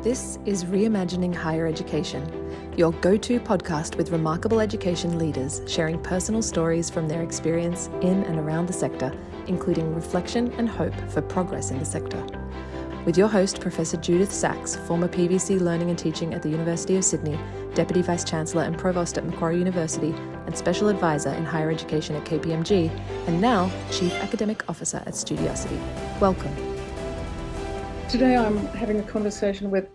This is Reimagining Higher Education, your go-to podcast with remarkable education leaders sharing personal stories from their experience in and around the sector, including reflection and hope for progress in the sector. With your host, Professor Judyth Sachs, former PVC Learning and Teaching at the University of Sydney, Deputy Vice-Chancellor and Provost at Macquarie University, and Special Advisor in Higher Education at KPMG, and now Chief Academic Officer at Studiosity. Welcome. Today I'm having a conversation with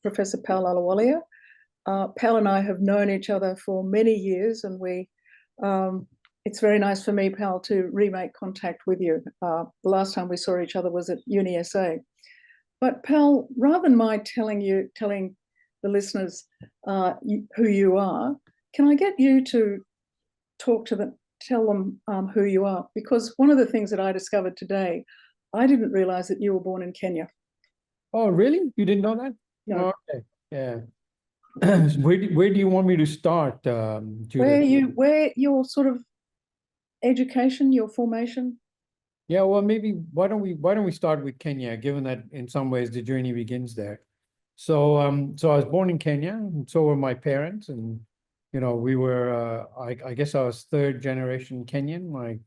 Professor Pal Ahluwalia. Pal and I have known each other for many years, and it's very nice for me, Pal, to remake contact with you. The last time we saw each other was at Uni SA. But Pal, rather than my telling the listeners who you are, can I get you to tell them who you are? Because one of the things that I discovered today, I didn't realize that you were born in Kenya. Oh, really? You didn't know that? No. Oh, okay. Yeah. Where do you want me to start, Judith? Where your sort of education, your formation? Yeah, well, maybe why don't we start with Kenya, given that in some ways the journey begins there. So so I was born in Kenya, and so were my parents, and we were I guess I was third generation Kenyan. My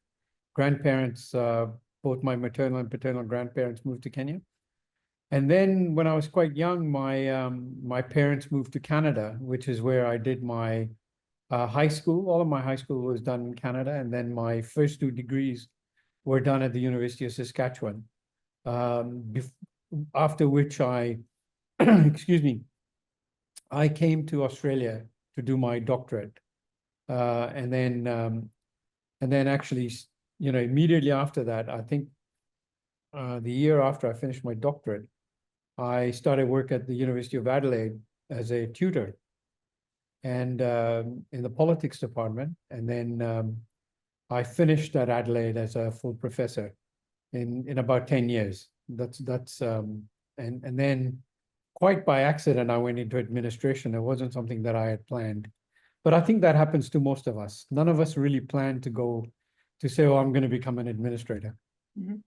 grandparents, both my maternal and paternal grandparents, moved to Kenya. And then when I was quite young, my parents moved to Canada, which is where I did my high school. All of my high school was done in Canada, and then my first two degrees were done at the University of Saskatchewan. After which I, excuse me, I came to Australia to do my doctorate, and then actually, immediately after that, I think the year after I finished my doctorate, I started work at the University of Adelaide as a tutor, and in the politics department, and then I finished at Adelaide as a full professor in about 10 years. And then quite by accident, I went into administration. It wasn't something that I had planned, but I think that happens to most of us. None of us really plan to say, oh, I'm going to become an administrator. Mm-hmm.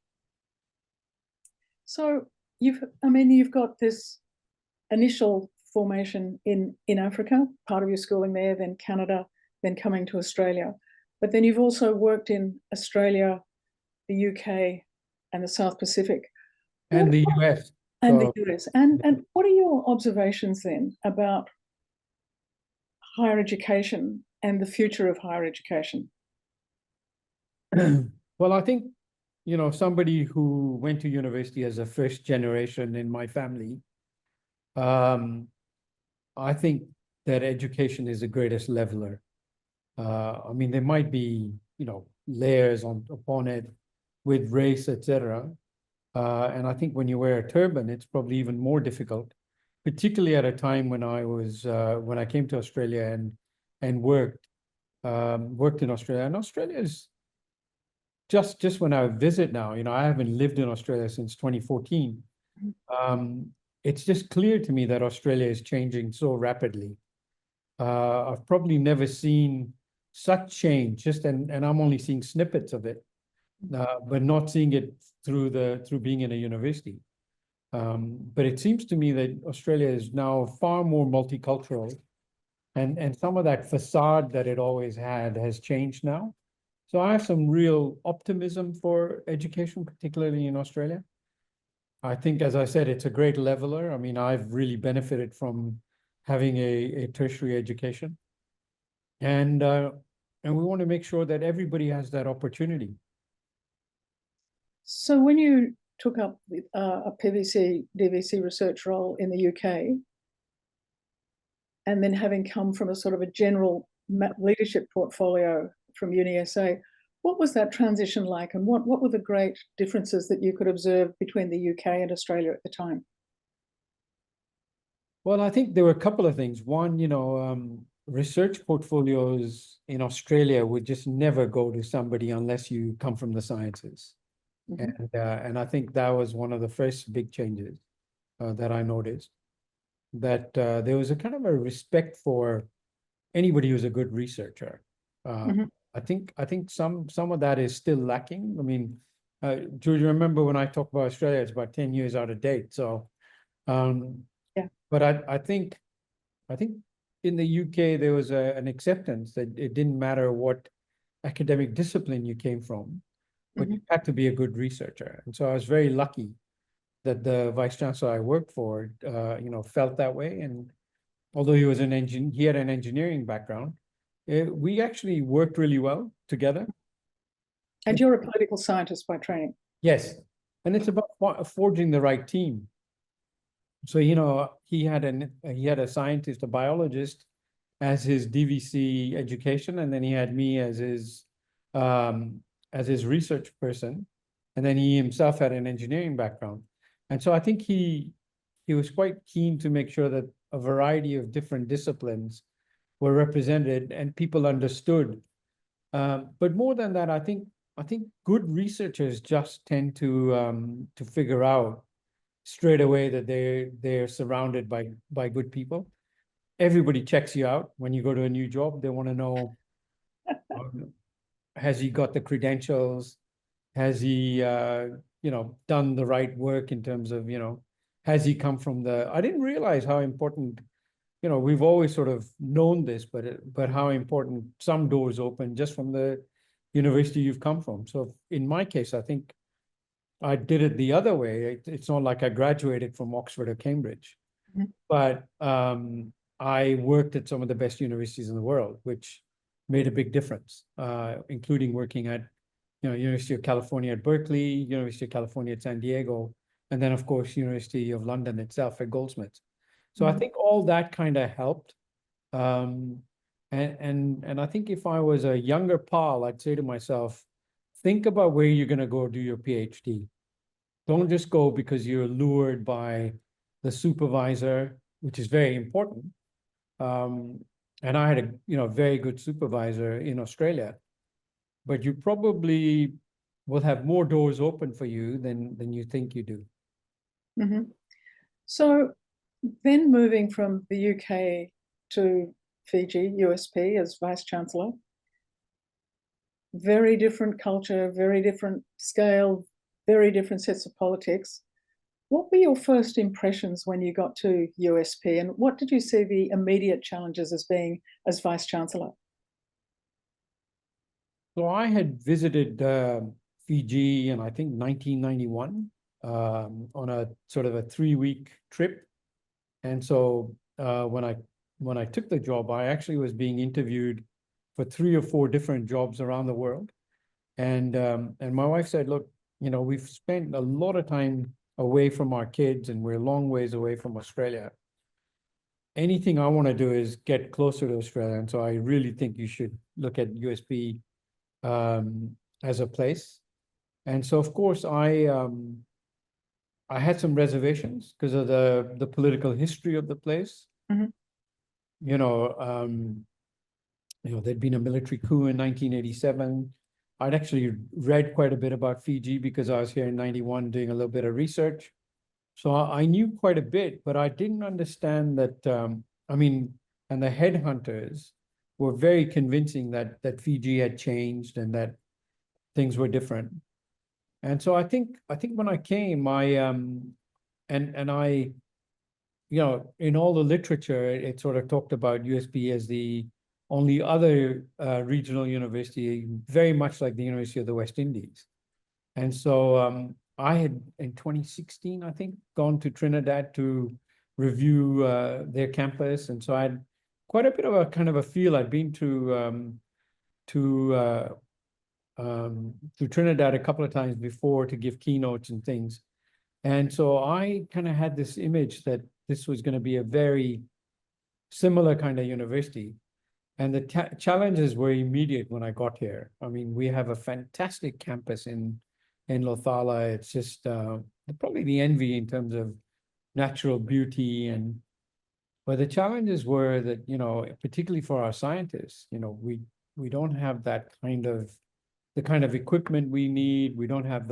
So you've got this initial formation in Africa, part of your schooling there, then Canada, then coming to Australia. But then you've also worked in Australia, the UK, and the South Pacific. And the US. And the US. And what are your observations then about higher education and the future of higher education? Well, I think, somebody who went to university as a first generation in my family, I think that education is the greatest leveler. There might be, layers upon it with race, etc. And I think when you wear a turban, it's probably even more difficult, particularly at a time when when I came to Australia and worked in Australia. And Australia is just when I visit now, I haven't lived in Australia since 2014. It's just clear to me that Australia is changing so rapidly. I've probably never seen such change, and I'm only seeing snippets of it, but not seeing it through being in a university. But it seems to me that Australia is now far more multicultural, and some of that facade that it always had has changed now. So I have some real optimism for education, particularly in Australia. I think, as I said, it's a great leveler. I've really benefited from having a tertiary education. And we want to make sure that everybody has that opportunity. So when you took up a PVC, DVC research role in the UK, and then having come from a sort of a general leadership portfolio from Uni SA, what was that transition like, and what were the great differences that you could observe between the UK and Australia at the time? Well, I think there were a couple of things. One, research portfolios in Australia would just never go to somebody unless you come from the sciences. Mm-hmm. And I think that was one of the first big changes that I noticed, that there was a kind of a respect for anybody who's a good researcher. Mm-hmm. I think some of that is still lacking. Do you remember when I talk about Australia, it's about 10 years out of date. So Yeah. But I think in the UK there was an acceptance that it didn't matter what academic discipline you came from, but you had to be a good researcher. And so I was very lucky that the Vice-Chancellor I worked for, felt that way. And although he was he had an engineering background, we actually worked really well together. And you're a political scientist by training. Yes. And it's about forging the right team. So, he had a scientist, a biologist as his DVC education, and then he had me as his research person. And then he himself had an engineering background. And so I think he was quite keen to make sure that a variety of different disciplines were represented and people understood. But more than that, I think good researchers just tend to figure out straight away that they're surrounded by good people. Everybody checks you out when you go to a new job. They want to know, has he got the credentials? Has he, done the right work in terms of, has he come from I didn't realize how important, we've always sort of known this, but how important some doors open just from the university you've come from. So in my case, I think I did it the other way. It's not like I graduated from Oxford or Cambridge, but I worked at some of the best universities in the world, which made a big difference, including working at, University of California at Berkeley, University of California at San Diego, and then, of course, University of London itself at Goldsmiths. So I think all that kind of helped. And I think if I was a younger Pal, I'd say to myself, think about where you're going to go do your PhD. Don't just go because you're lured by the supervisor, which is very important. And I had a very good supervisor in Australia, but you probably will have more doors open for you than you think you do. So then moving from the UK to Fiji, USP as Vice-Chancellor, very different culture, very different scale, very different sets of politics. What were your first impressions when you got to USP, and what did you see the immediate challenges as being as Vice-Chancellor? So I had visited Fiji in, I think, 1991 on a sort of a 3-week trip. And so when I took the job, I actually was being interviewed for 3 or 4 different jobs around the world. And my wife said, look, we've spent a lot of time away from our kids and we're a long ways away from Australia. Anything I want to do is get closer to Australia. And so I really think you should look at USP as a place. And so, of course, I had some reservations because of the political history of the place. There'd been a military coup in 1987. I'd actually read quite a bit about Fiji because I was here in 91 doing a little bit of research. So I knew quite a bit, but I didn't understand that, and the headhunters were very convincing that Fiji had changed and that things were different. And so I think when I came, in all the literature, it sort of talked about USP as the only other regional university, very much like the University of the West Indies. And so I had, in 2016, I think, gone to Trinidad to review their campus. And so I had quite a bit of a kind of a feel. I'd been to Trinidad a couple of times before to give keynotes and things. And so I kind of had this image that this was going to be a very similar kind of university. And the challenges were immediate when I got here. I mean, we have a fantastic campus in Lothala. It's just probably the envy in terms of natural beauty. But the challenges were that, particularly for our scientists, we don't have that the kind of equipment we need. We don't have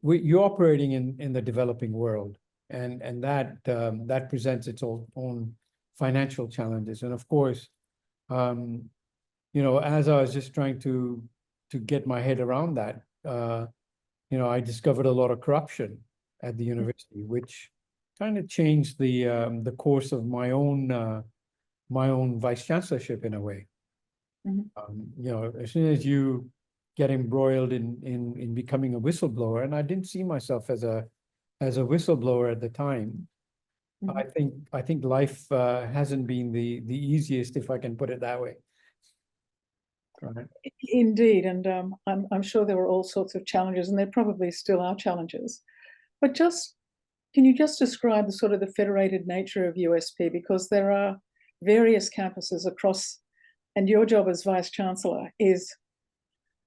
you're operating in the developing world, and that presents its own financial challenges. And of course, as I was just trying to get my head around that, I discovered a lot of corruption at the university, which kind of changed the course of my own vice-chancellorship in a way. Mhm. You know, as soon as you get embroiled in becoming a whistleblower, and I didn't see myself as a whistleblower at the time. I think life hasn't been the easiest, if I can put it that way. Right. Indeed, and I'm sure there were all sorts of challenges, and there probably still are challenges. But can you just describe the sort of the federated nature of USP? Because there are various campuses across, and your job as Vice Chancellor is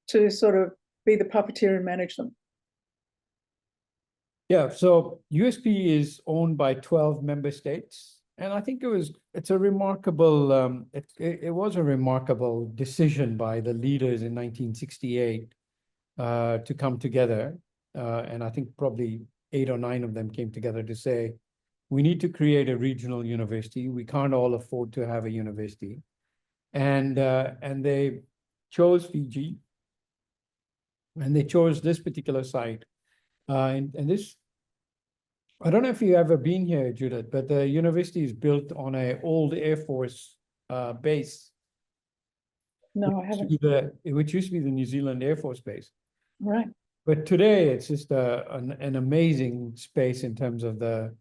to sort of be the puppeteer and manage them. Yeah, so USP is owned by 12 member states. And I think it's a remarkable, it was a remarkable decision by the leaders in 1968 to come together. And I think probably 8 or 9 of them came together to say, we need to create a regional university. We can't all afford to have a university. And they chose Fiji, and they chose this particular site. And this, I don't know if you've ever been here, Judyth, but the university is built on an old Air Force base. No, I haven't. Which used to be the New Zealand Air Force Base. Right. But today it's just an amazing space in terms of the,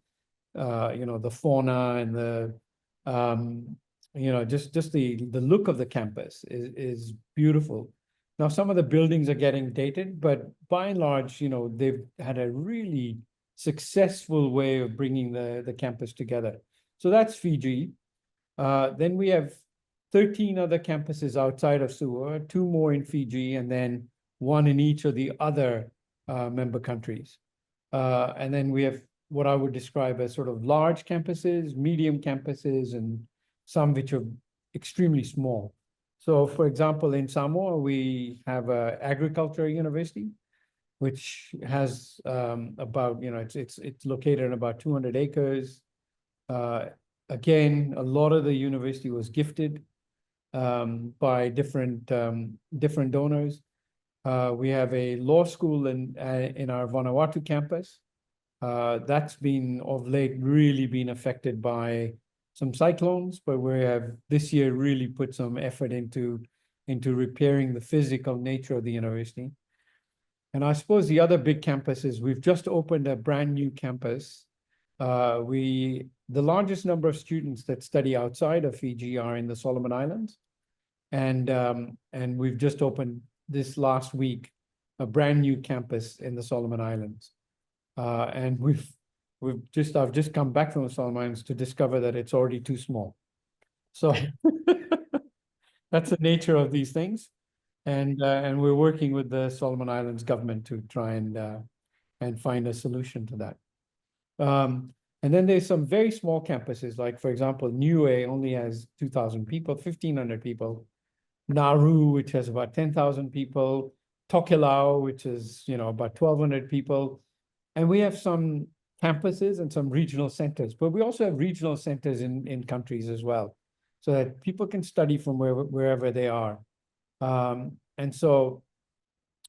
you know, the fauna and the, you know, just the look of the campus is beautiful. Now, some of the buildings are getting dated, but by and large, you know, they've had a really successful way of bringing the campus together. So that's Fiji. Then we have 13 other campuses outside of Suva, 2 more in Fiji, and then 1 in each of the other member countries. And then we have what I would describe as sort of large campuses, medium campuses, and some which are extremely small. So, for example, in Samoa, we have an agriculture university, which has about, you know, it's located in about 200 acres. Again, a lot of the university was gifted by different donors. We have a law school in our Vanuatu campus. That's been of late really been affected by some cyclones, but we have this year really put some effort into repairing the physical nature of the university. And I suppose the other big campus is we've just opened a brand new campus. The largest number of students that study outside of Fiji are in the Solomon Islands. And we've just opened this last week a brand new campus in the Solomon Islands. And I've just come back from the Solomon Islands to discover that it's already too small. So that's the nature of these things. And we're working with the Solomon Islands government to try and find a solution to that. And then there's some very small campuses, like, for example, Niue only has 2,000 people, 1,500 people. Nauru, which has about 10,000 people. Tokelau, which is, you know, about 1,200 people. And we have some campuses and some regional centers, but we also have regional centers in countries as well, so that people can study from wherever they are. And so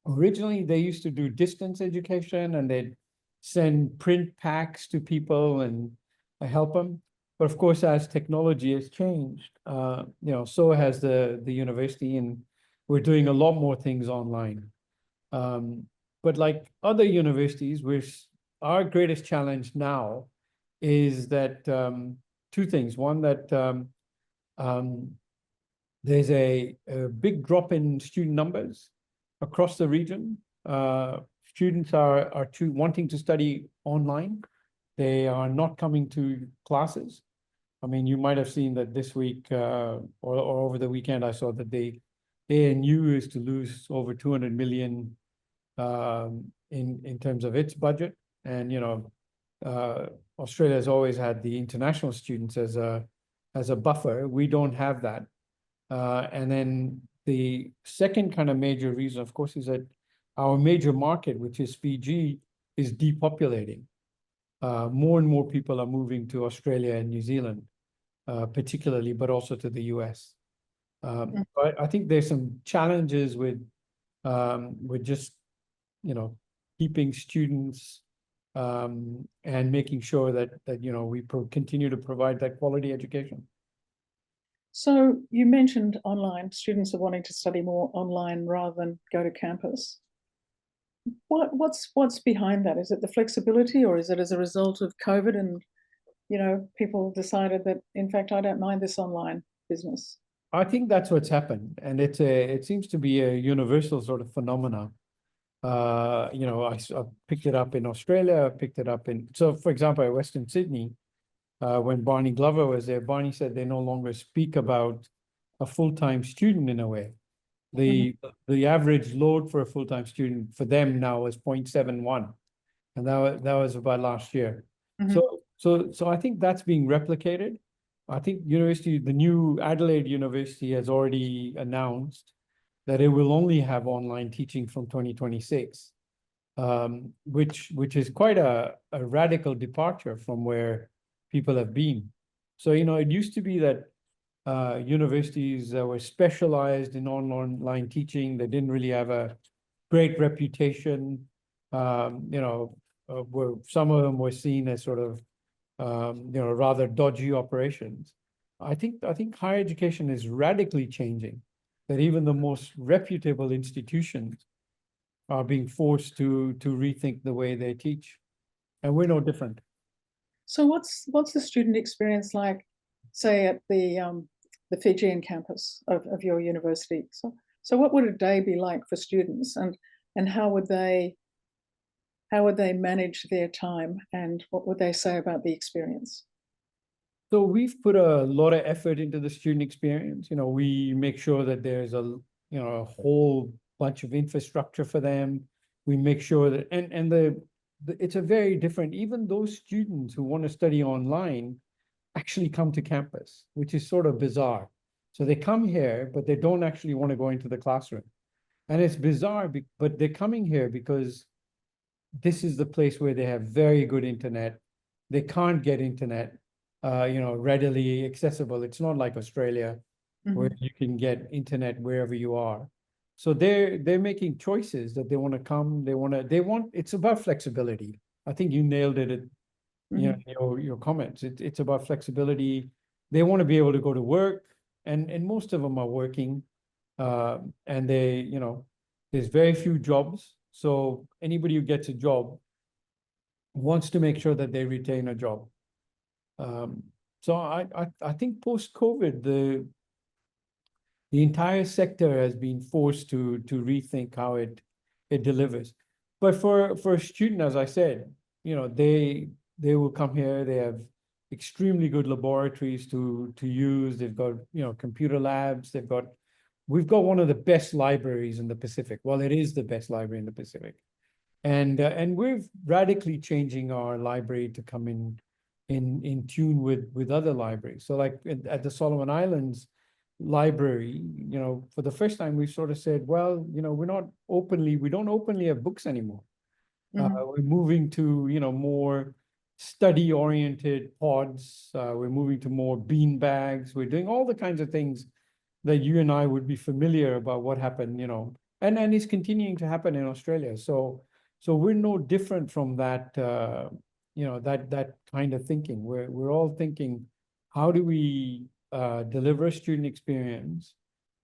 originally they used to do distance education, and they'd send print packs to people and help them. But of course, as technology has changed, you know, so has the university, and we're doing a lot more things online. But like other universities, our greatest challenge now is that 2 things. One, that there's a big drop in student numbers across the region. Students are wanting to study online. They are not coming to classes. I mean, you might have seen that this week or over the weekend, I saw that the ANU is to lose over 200 million in terms of its budget. And, you know, Australia has always had the international students as a buffer. We don't have that. And then the second kind of major reason, of course, is that our major market, which is Fiji, is depopulating. More and more people are moving to Australia and New Zealand, particularly, but also to the US. But I think there's some challenges with just, you know, keeping students and making sure that we continue to provide that quality education. So you mentioned online, students are wanting to study more online rather than go to campus. What's behind that? Is it the flexibility, or is it as a result of COVID and people decided that, in fact, I don't mind this online business? I think that's what's happened, and it seems to be a universal sort of phenomena. I picked it up in Australia, I picked it up so for example, at Western Sydney, when Barney Glover was there, Barney said they no longer speak about a full-time student in a way. The average load for a full-time student for them now is 0.71. And that was about last year. So I think that's being replicated. I think the new Adelaide University has already announced that it will only have online teaching from 2026, which is quite a radical departure from where people have been. So, it used to be that universities were specialized in online teaching. They didn't really have a great reputation. Where some of them were seen as sort of, rather dodgy operations. I think higher education is radically changing, that even the most reputable institutions are being forced to rethink the way they teach. And we're no different. So what's the student experience like, say, at the Fijian campus of your university? So what would a day be like for students, and how would they manage their time, and what would they say about the experience? So we've put a lot of effort into the student experience. We make sure that there's a whole bunch of infrastructure for them. We make sure that, and it's a very different, even those students who want to study online actually come to campus, which is sort of bizarre. So they come here, but they don't actually want to go into the classroom. And it's bizarre, but they're coming here because this is the place where they have very good internet. They can't get internet, readily accessible. It's not like Australia, where you can get internet wherever you are. So they're making choices that they want to come. It's about flexibility. I think you nailed it. Your comments. It's about flexibility. They want to be able to go to work, and most of them are working, and there's very few jobs. So anybody who gets a job wants to make sure that they retain a job. So I think post-COVID, the entire sector has been forced to rethink how it delivers. But for a student, as I said, they will come here. They have extremely good laboratories to use. They've got computer labs. We've got one of the best libraries in the Pacific. Well, it is the best library in the Pacific, and we're radically changing our library to come in tune with other libraries. So, like at the Solomon Islands library, for the first time, we sort of said, well, we don't openly have books anymore. We're moving to more study-oriented pods. We're moving to more bean bags. We're doing all the kinds of things that you and I would be familiar about what happened, and it's continuing to happen in Australia. So we're no different from that, that kind of thinking. We're all thinking, how do we deliver a student experience,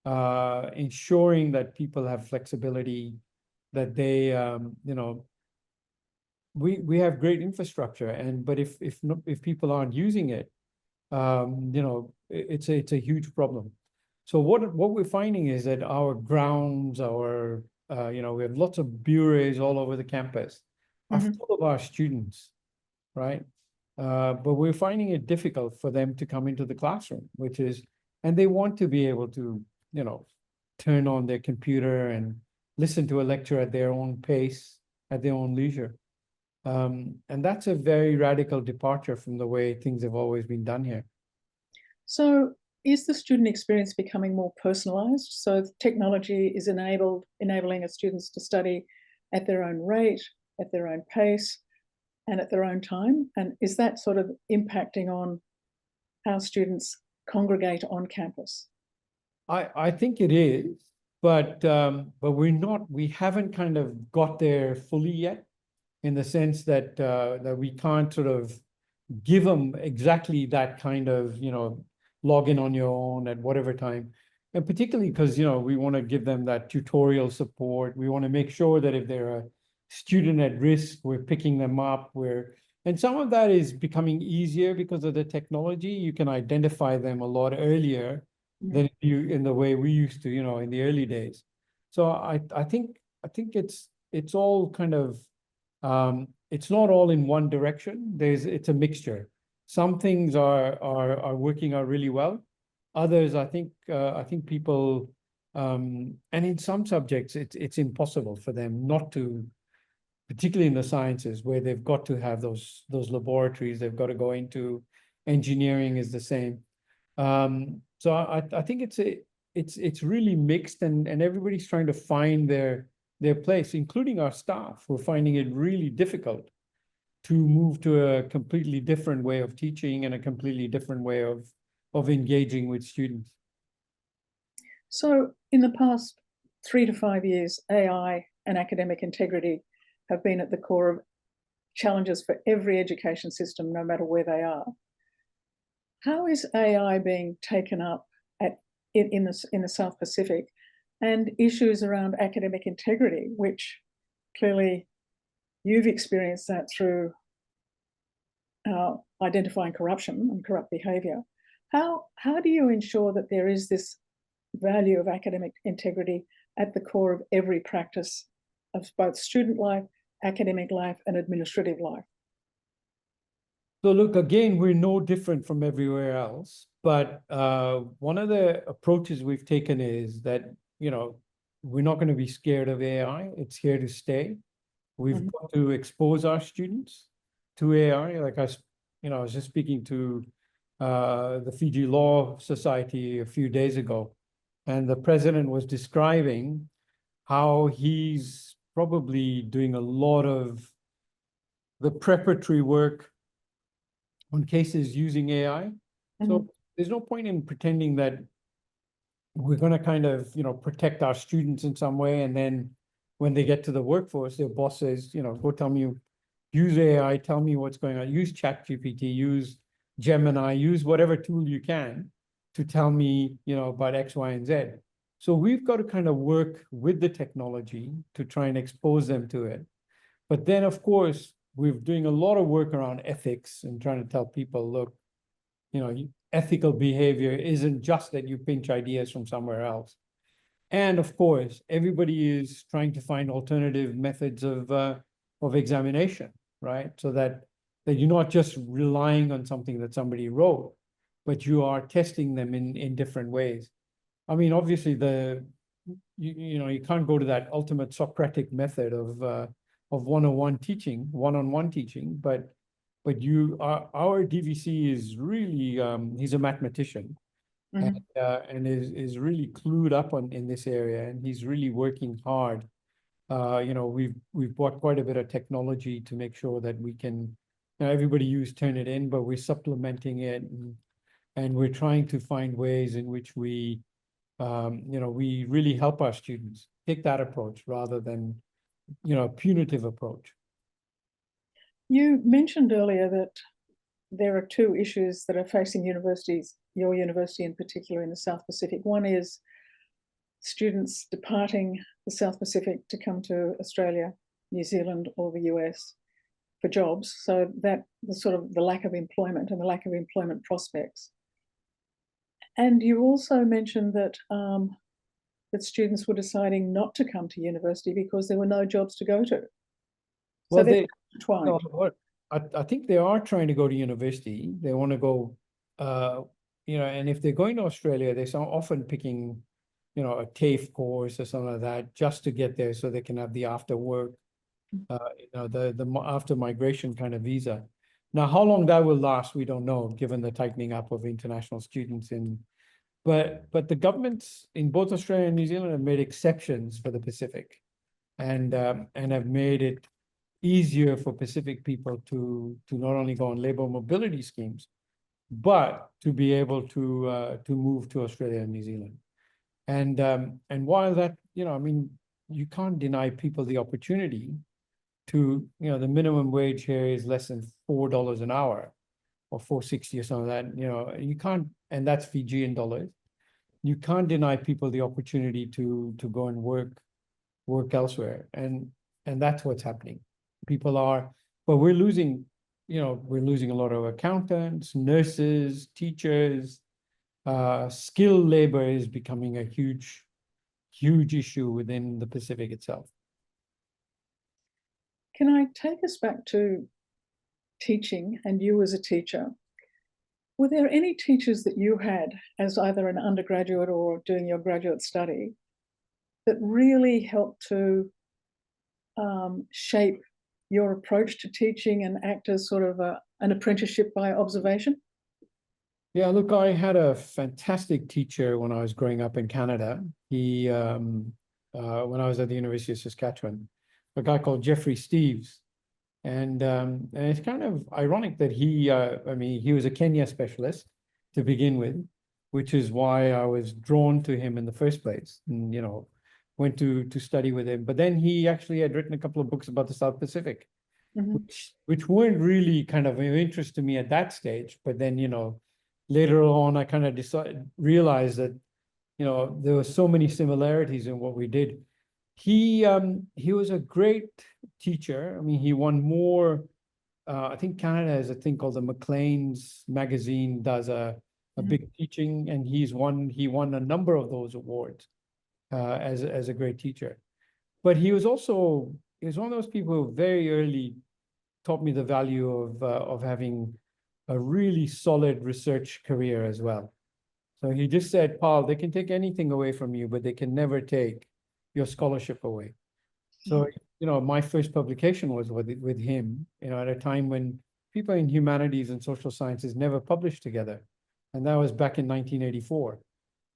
ensuring that people have flexibility, that they, we have great infrastructure, but if people aren't using it, it's a huge problem. So what we're finding is that our grounds, we have lots of bureaus all over the campus, are full of our students, right? But we're finding it difficult for them to come into the classroom, and they want to be able to, turn on their computer and listen to a lecture at their own pace, at their own leisure. And that's a very radical departure from the way things have always been done here. So is the student experience becoming more personalized? So technology is enabling its students to study at their own rate, at their own pace, and at their own time? And is that sort of impacting on how students congregate on campus? I think it is, but we haven't kind of got there fully yet. in the sense that that we can't sort of give them exactly that kind of, log in on your own at whatever time. And particularly because, we want to give them that tutorial support. We want to make sure that if they're a student at risk, we're picking them up. And some of that is becoming easier because of the technology. You can identify them a lot earlier than in the way we used to, in the early days. So I think it's all kind of, it's not all in one direction. It's a mixture. Some things are working out really well. Others, I think people, and in some subjects, it's impossible for them not to, particularly in the sciences, where they've got to have those laboratories. They've got to go into engineering is the same. So I think it's really mixed, and everybody's trying to find their place, including our staff. We're finding it really difficult to move to a completely different way of teaching and a completely different way of engaging with students. So in the past 3 to 5 years, AI and academic integrity have been at the core of challenges for every education system, no matter where they are. How is AI being taken up in the South Pacific, and issues around academic integrity, which clearly you've experienced that through identifying corruption and corrupt behaviour? How do you ensure that there is this value of academic integrity at the core of every practice of both student life, academic life, and administrative life? So look, again, we're no different from everywhere else, but one of the approaches we've taken is that, we're not going to be scared of AI. It's here to stay. We've got to expose our students to AI. Like I was just speaking to the Fiji Law Society a few days ago, and the president was describing how he's probably doing a lot of the preparatory work on cases using AI. So there's no point in pretending that we're going to kind of, protect our students in some way, and then when they get to the workforce, their boss says, go tell me, use AI, tell me what's going on, use ChatGPT, use Gemini, use whatever tool you can to tell me, about X, Y, and Z. So we've got to kind of work with the technology to try and expose them to it. But then, of course, we're doing a lot of work around ethics and trying to tell people, look, ethical behavior isn't just that you pinch ideas from somewhere else. And of course, everybody is trying to find alternative methods of examination, right? So that you're not just relying on something that somebody wrote, but you are testing them in different ways. I mean, obviously, you can't go to that ultimate Socratic method of one-on-one teaching, but our DVC is really, he's a mathematician, and is really clued up in this area, and he's really working hard. We've bought quite a bit of technology to make sure that we can, everybody use Turnitin, but we're supplementing it, and we're trying to find ways in which we really help our students take that approach rather than, a punitive approach. You mentioned earlier that there are 2 issues that are facing universities, your university in particular, in the South Pacific. One is students departing the South Pacific to come to Australia, New Zealand, or the US for jobs. So that the lack of employment and the lack of employment prospects. And you also mentioned that that students were deciding not to come to university because there were no jobs to go to. Well, so I think they are trying to go to university. They want to go, and if they're going to Australia, they're often picking, a TAFE course or something like that just to get there so they can have the after work, the after migration kind of visa. Now, how long that will last, we don't know, given the tightening up of international students but the governments in both Australia and New Zealand have made exceptions for the Pacific, and have made it easier for Pacific people to not only go on labor mobility schemes, but to be able to move to Australia and New Zealand. And while that, you can't deny people the opportunity, to, the minimum wage here is less than $4 an hour or 4.60 or something like that, you can't, and that's Fijian dollars. You can't deny people the opportunity to go and work elsewhere. And that's what's happening. People are, but we're losing a lot of accountants, nurses, teachers. Skilled labor is becoming a huge issue within the Pacific itself. Can I take us back to teaching and you as a teacher? Were there any teachers that you had as either an undergraduate or doing your graduate study that really helped to shape your approach to teaching and act as sort of an apprenticeship by observation? Yeah, look, I had a fantastic teacher when I was growing up in Canada. He, when I was at the University of Saskatchewan, a guy called Jeffrey Steeves. And it's kind of ironic that he was a Kenya specialist to begin with, which is why I was drawn to him in the first place, and, went to study with him. But then he actually had written a couple of books about the South Pacific, which weren't really kind of of interest to me at that stage. But then, later on, I kind of realized that, there were so many similarities in what we did. He was a great teacher. I mean, he won more. I think Canada has a thing called the Maclean's magazine does a big teaching, and he won a number of those awards as a great teacher. But he was one of those people who very early taught me the value of having a really solid research career as well. So he just said, Paul, they can take anything away from you, but they can never take your scholarship away. So, my first publication was with him, at a time when people in humanities and social sciences never published together. And that was back in 1984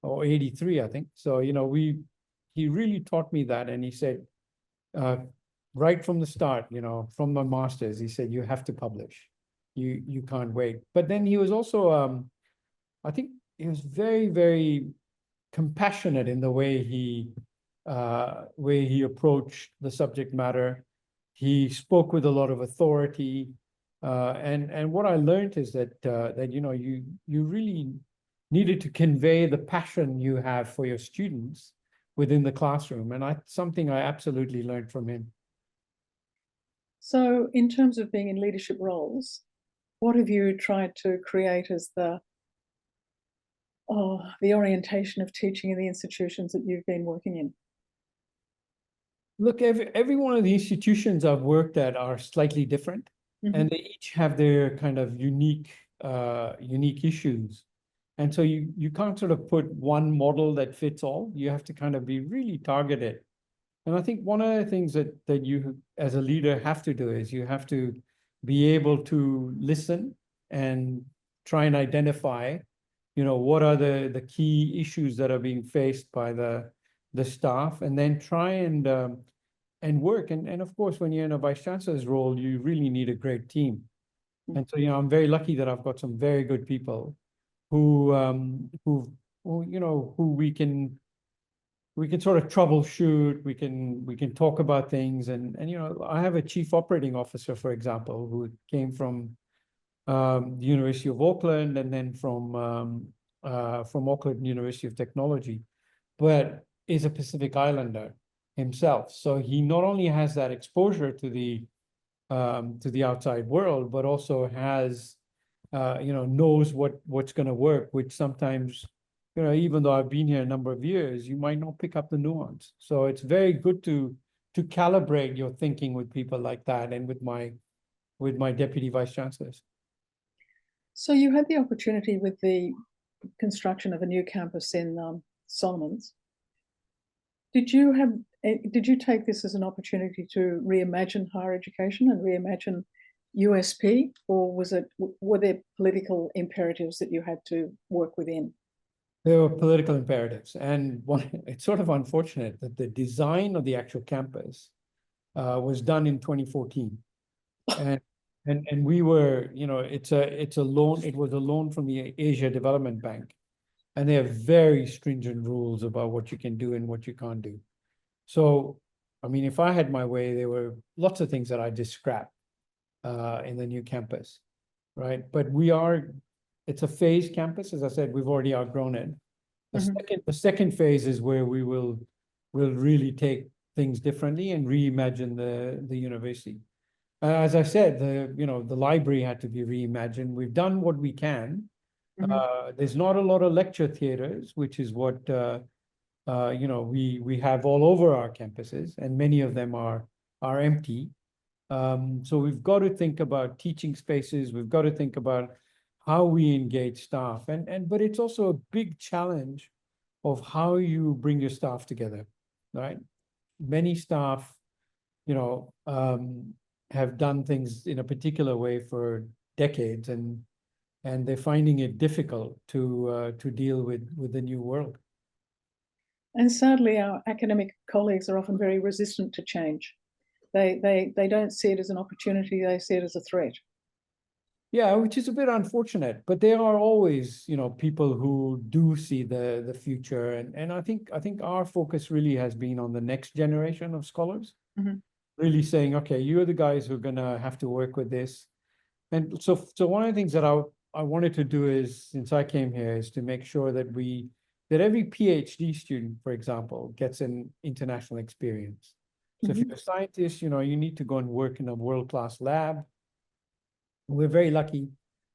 or 83, I think. So, he really taught me that. And he said, right from the start, from my master's, he said, you have to publish. You can't wait. But then he was also, I think he was very, very compassionate in the way he approached the subject matter. He spoke with a lot of authority. And what I learned is that you really needed to convey the passion you have for your students within the classroom. And something I absolutely learned from him. So in terms of being in leadership roles, what have you tried to create as the orientation of teaching in the institutions that you've been working in? Look, every one of the institutions I've worked at are slightly different, and they each have their kind of unique issues. And so you can't sort of put one model that fits all. You have to kind of be really targeted. And I think one of the things that you as a leader have to do is you have to be able to listen and try and identify, what are the key issues that are being faced by the staff, and then try and work. And of course, when you're in a vice-chancellor's role, you really need a great team. And so, I'm very lucky that I've got some very good people who we can sort of troubleshoot. We can talk about things. And I have a chief operating officer, for example, who came from the University of Auckland, and then from Auckland University of Technology, but is a Pacific Islander himself. So he not only has that exposure to the outside world, but also has knows what's going to work, which sometimes, even though I've been here a number of years, you might not pick up the nuance. So it's very good to calibrate your thinking with people like that, and with my deputy vice chancellors. So you had the opportunity with the construction of a new campus in Solomons. Did you take this as an opportunity to reimagine higher education and reimagine USP, or were there political imperatives that you had to work within? There were political imperatives, and it's sort of unfortunate that the design of the actual campus was done in 2014, and we were, it's a loan. It was a loan from the Asia Development Bank, and they have very stringent rules about what you can do and what you can't do. So I mean, if I had my way, there were lots of things that I just scrapped in the new campus, right? But it's a phased campus. As I said, we've already outgrown it. The second phase is where we'll really take things differently and reimagine the university. As I said, the library had to be reimagined. We've done what we can. There's not a lot of lecture theaters, which is what we have all over our campuses, and many of them are empty. So we've got to think about teaching spaces. We've got to think about how we engage staff, but it's also a big challenge of how you bring your staff together, right? Many staff, have done things in a particular way for decades, and they're finding it difficult to deal with the new world. And sadly, our academic colleagues are often very resistant to change. They don't see it as an opportunity, they see it as a threat. Yeah, which is a bit unfortunate, but there are always, people who do see the future. And I think our focus really has been on the next generation of scholars, really saying, okay, you're the guys who are gonna have to work with this. And so one of the things that I wanted to do is, since I came here, is to make sure that every PhD student, for example, gets an international experience. So if you're a scientist, you need to go and work in a world-class lab. We're very lucky.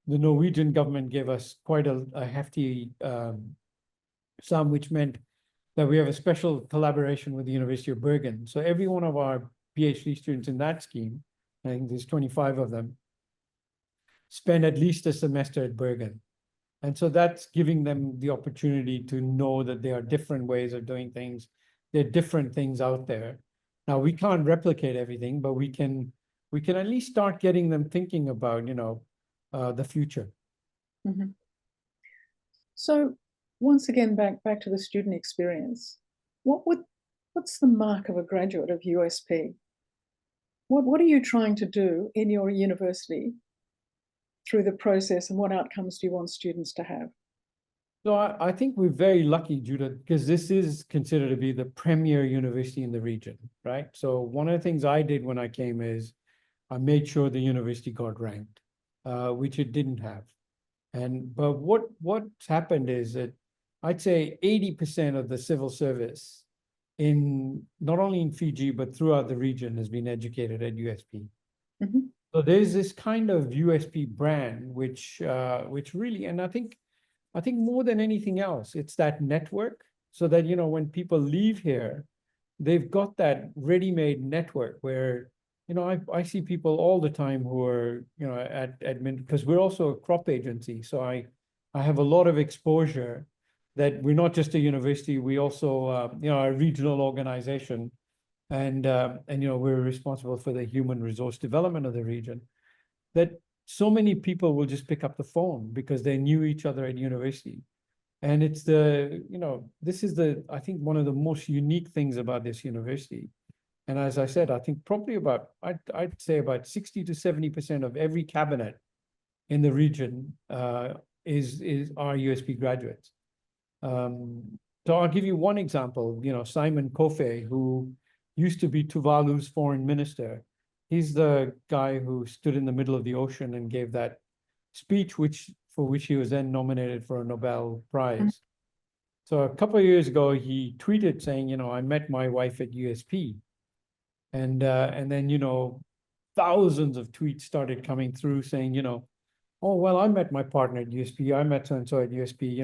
The Norwegian government gave us quite a hefty sum, which meant that we have a special collaboration with the University of Bergen. So every one of our PhD students in that scheme, I think there's 25 of them, spend at least a semester at Bergen. And so that's giving them the opportunity to know that there are different ways of doing things. There are different things out there. Now, we can't replicate everything, but we can at least start getting them thinking about, the future. So once again, back to the student experience, what's the mark of a graduate of USP? What are you trying to do in your university through the process, and what outcomes do you want students to have? So I think we're very lucky, Judyth, because this is considered to be the premier university in the region, right? So one of the things I did when I came is I made sure the university got ranked, which it didn't have. But what's happened is that I'd say 80% of the civil service not only in Fiji, but throughout the region has been educated at USP. So there's this kind of USP brand, which really, and I think more than anything else, it's that network, so that, when people leave here, they've got that ready-made network where, I see people all the time who are, at admin, because we're also a crop agency. So I have a lot of exposure that we're not just a university, we also, a regional organization. And we're responsible for the human resource development of the region. That so many people will just pick up the phone because they knew each other at university. And it's this is I think one of the most unique things about this university. And as I said, I think probably I'd say about 60 to 70% of every cabinet in the region are USP graduates. So I'll give you one example. Simon Kofe, who used to be Tuvalu's foreign minister. He's the guy who stood in the middle of the ocean and gave that speech, for which he was then nominated for a Nobel Prize. So a couple of years ago, he tweeted saying, I met my wife at USP. And then, thousands of tweets started coming through saying, oh, well, I met my partner at USP. I met so-and-so at USP,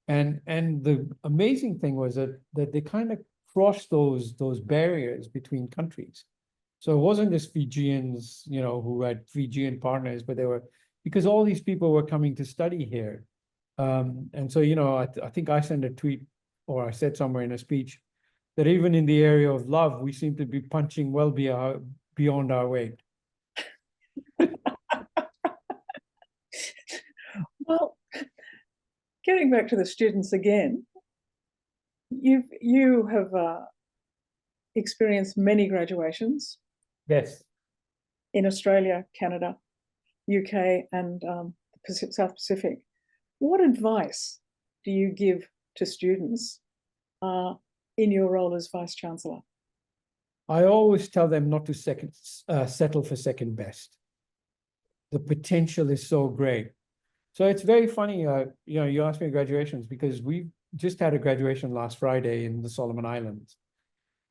and the amazing thing was that they kind of crossed those barriers between countries. So it wasn't just Fijians, who had Fijian partners, but because all these people were coming to study here. And so, I think I sent a tweet, or I said somewhere in a speech, that even in the area of love, we seem to be punching well beyond our weight. Well, getting back to the students again, you have experienced many graduations. Yes. In Australia, Canada, UK, and South Pacific. What advice do you give to students in your role as Vice-Chancellor? I always tell them not to settle for second best. The potential is so great. So it's very funny, you asked me graduations because we just had a graduation last Friday in the Solomon Islands.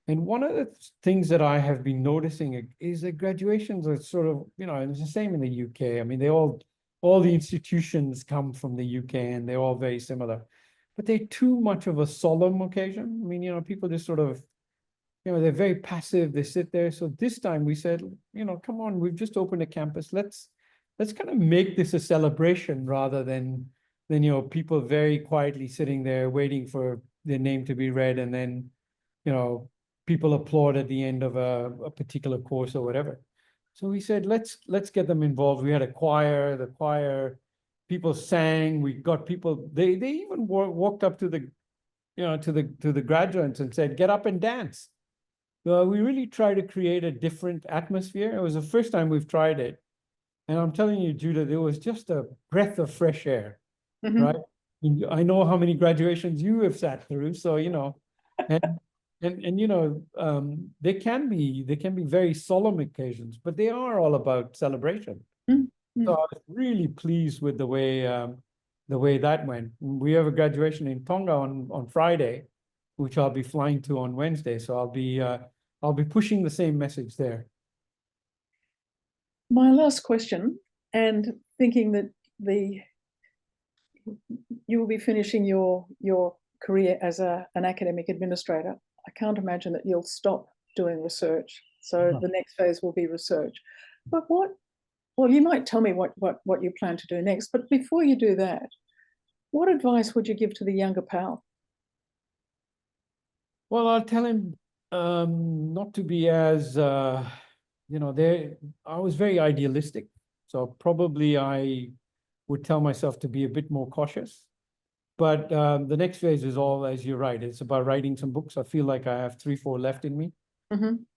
And one of the things that I have been noticing is that graduations are sort of, and it's the same in the UK. I mean, all the institutions come from the UK and they're all very similar, but they're too much of a solemn occasion. I mean, people just sort of, they're very passive. They sit there. So this time we said, come on, we've just opened a campus. Let's kind of make this a celebration rather than people very quietly sitting there waiting for their name to be read, and then, people applaud at the end of a particular course or whatever. So we said, let's get them involved. We had a choir, the choir, people sang, we got people, they even walked up to the graduates and said, get up and dance. We really try to create a different atmosphere. It was the first time we've tried it. And I'm telling you, Judyth, it was just a breath of fresh air, right? I know how many graduations you have sat through. So, and they can be very solemn occasions, but they are all about celebration. So I was really pleased with the way that went. We have a graduation in Tonga on Friday, which I'll be flying to on Wednesday. So I'll be pushing the same message there. My last question, and thinking that you will be finishing your career as an academic administrator, I can't imagine that you'll stop doing research. So the next phase will be research. But well, you might tell me what you plan to do next, but before you do that, what advice would you give to the younger Pal? Well, I'll tell him not to be as, I was very idealistic. So probably I would tell myself to be a bit more cautious. But the next phase is all, as you're right, it's about writing some books. I feel like I have 3-4 left in me.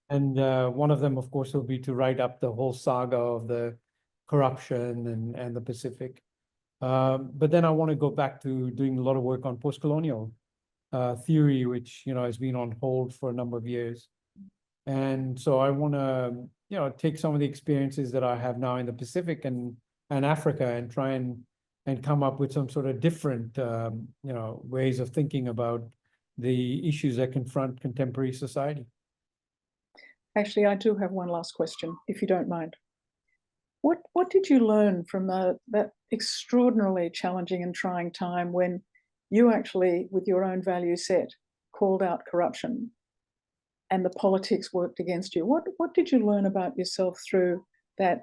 And one of them, of course, will be to write up the whole saga of the corruption and the Pacific. But then I want to go back to doing a lot of work on post-colonial theory, which, has been on hold for a number of years. And so I want to, take some of the experiences that I have now in the Pacific and Africa and try and come up with some sort of different, ways of thinking about the issues that confront contemporary society. Actually, I do have one last question, if you don't mind. What did you learn from that extraordinarily challenging and trying time when you actually, with your own value set, called out corruption and the politics worked against you? What did you learn about yourself through that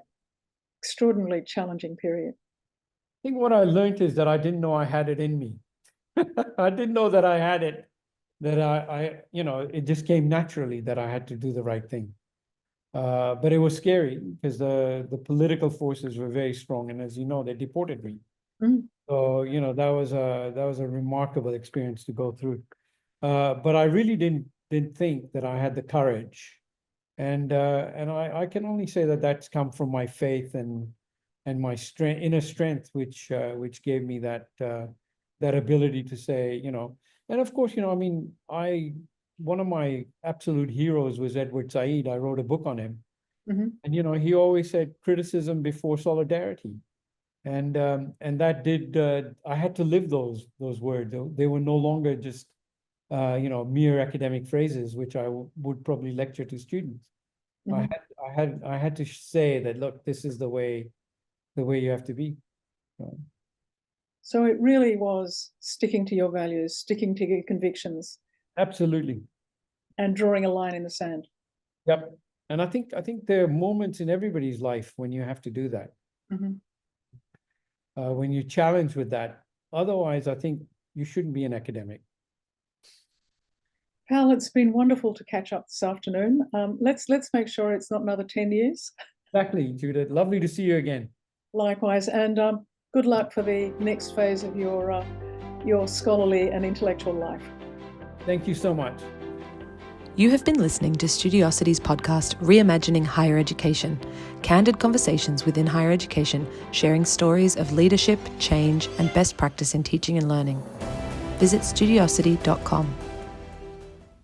extraordinarily challenging period? I think what I learned is that I didn't know I had it in me. I didn't know that I had it, that I it just came naturally that I had to do the right thing. But it was scary because the political forces were very strong. And as you know, they deported me. So, that was a remarkable experience to go through. But I really didn't think that I had the courage. And I can only say that that's come from my faith and my inner strength, which gave me that ability to say, and of course, one of my absolute heroes was Edward Said. I wrote a book on him. And, he always said criticism before solidarity. And that did, I had to live those words. They were no longer just, mere academic phrases, which I would probably lecture to students. I had to say that, look, this is the way you have to be. So it really was sticking to your values, sticking to your convictions. Absolutely. And drawing a line in the sand. Yep. And I think there are moments in everybody's life when you have to do that. When you're challenged with that. Otherwise, I think you shouldn't be an academic. Pal, it's been wonderful to catch up this afternoon. Let's make sure it's not another 10 years. Exactly, Judyth. Lovely to see you again. Likewise, and good luck for the next phase of your scholarly and intellectual life. Thank you so much. You have been listening to Studiosity's podcast, Reimagining Higher Education, candid conversations within higher education, sharing stories of leadership, change, and best practice in teaching and learning. Visit studiosity.com.